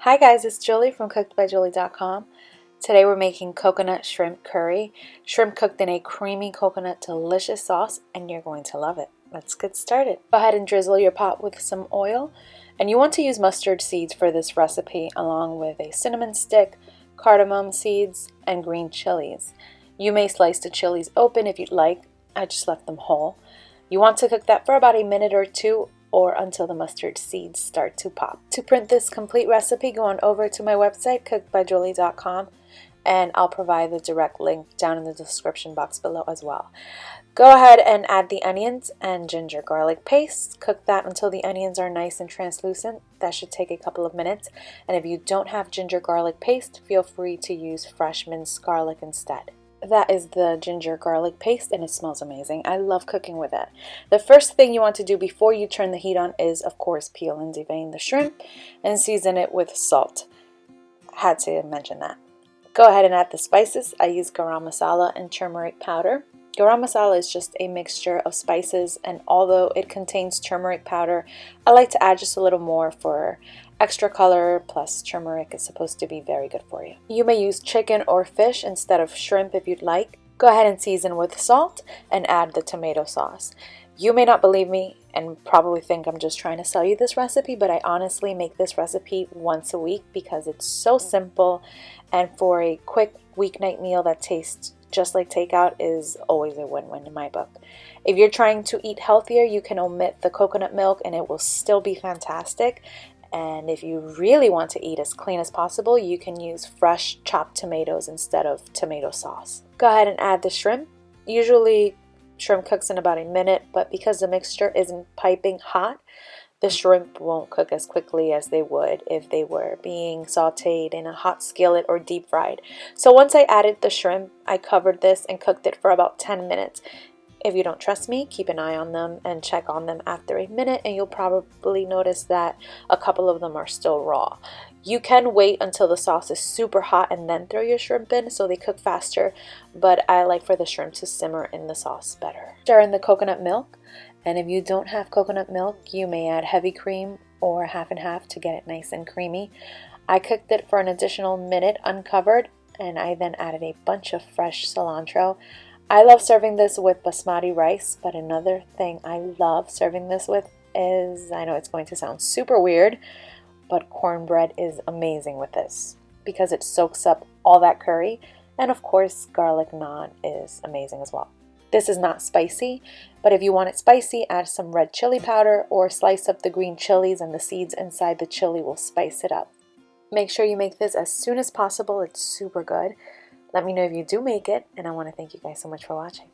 Hi guys, it's Julie from cookedbyjulie.com. Today we're making coconut shrimp curry. Shrimp cooked in a creamy coconut delicious sauce, and you're going to love it. Let's get started. Go ahead and drizzle your pot with some oil, and you want to use mustard seeds for this recipe along with a cinnamon stick, cardamom seeds, and green chilies. You may slice the chilies open if you'd like. I just left them whole. You want to cook that for about a minute or two, or until the mustard seeds start to pop. To print this complete recipe, go on over to my website, cookedbyjulie.com, and I'll provide the direct link down in the description box below as well. Go ahead and add the onions and ginger garlic paste. Cook that until the onions are nice and translucent. That should take a couple of minutes. And if you don't have ginger garlic paste, feel free to use fresh minced garlic instead. That is the ginger garlic paste, and it smells amazing. I love cooking with it. The first thing you want to do before you turn the heat on is, of course, peel and devein the shrimp and season it with salt. Had to mention that. Go ahead and add the spices. I use garam masala and turmeric powder. Garam masala is just a mixture of spices, and although it contains turmeric powder, I like to add just a little more for extra color, plus turmeric is supposed to be very good for you. You may use chicken or fish instead of shrimp if you'd like. Go ahead and season with salt and add the tomato sauce. You may not believe me and probably think I'm just trying to sell you this recipe, but I honestly make this recipe once a week because it's so simple, and for a quick weeknight meal that tastes just like takeout is always a win-win in my book. If you're trying to eat healthier, you can omit the coconut milk and it will still be fantastic. And if you really want to eat as clean as possible, you can use fresh chopped tomatoes instead of tomato sauce. Go ahead and add the shrimp. Usually shrimp cooks in about a minute, but because the mixture isn't piping hot, the shrimp won't cook as quickly as they would if they were being sauteed in a hot skillet or deep fried. So once I added the shrimp, I covered this and cooked it for about 10 minutes. If you don't trust me, keep an eye on them and check on them after a minute, and you'll probably notice that a couple of them are still raw. You can wait until the sauce is super hot and then throw your shrimp in so they cook faster, but I like for the shrimp to simmer in the sauce better. Stir in the coconut milk, and if you don't have coconut milk, you may add heavy cream or half and half to get it nice and creamy. I cooked it for an additional minute uncovered, and I then added a bunch of fresh cilantro. I love serving this with basmati rice, but another thing I love serving this with is, I know it's going to sound super weird, but cornbread is amazing with this because it soaks up all that curry, and of course garlic naan is amazing as well. This is not spicy, but if you want it spicy, add some red chili powder or slice up the green chilies, and the seeds inside the chili will spice it up. Make sure you make this as soon as possible. It's super good. Let me know if you do make it, and I want to thank you guys so much for watching.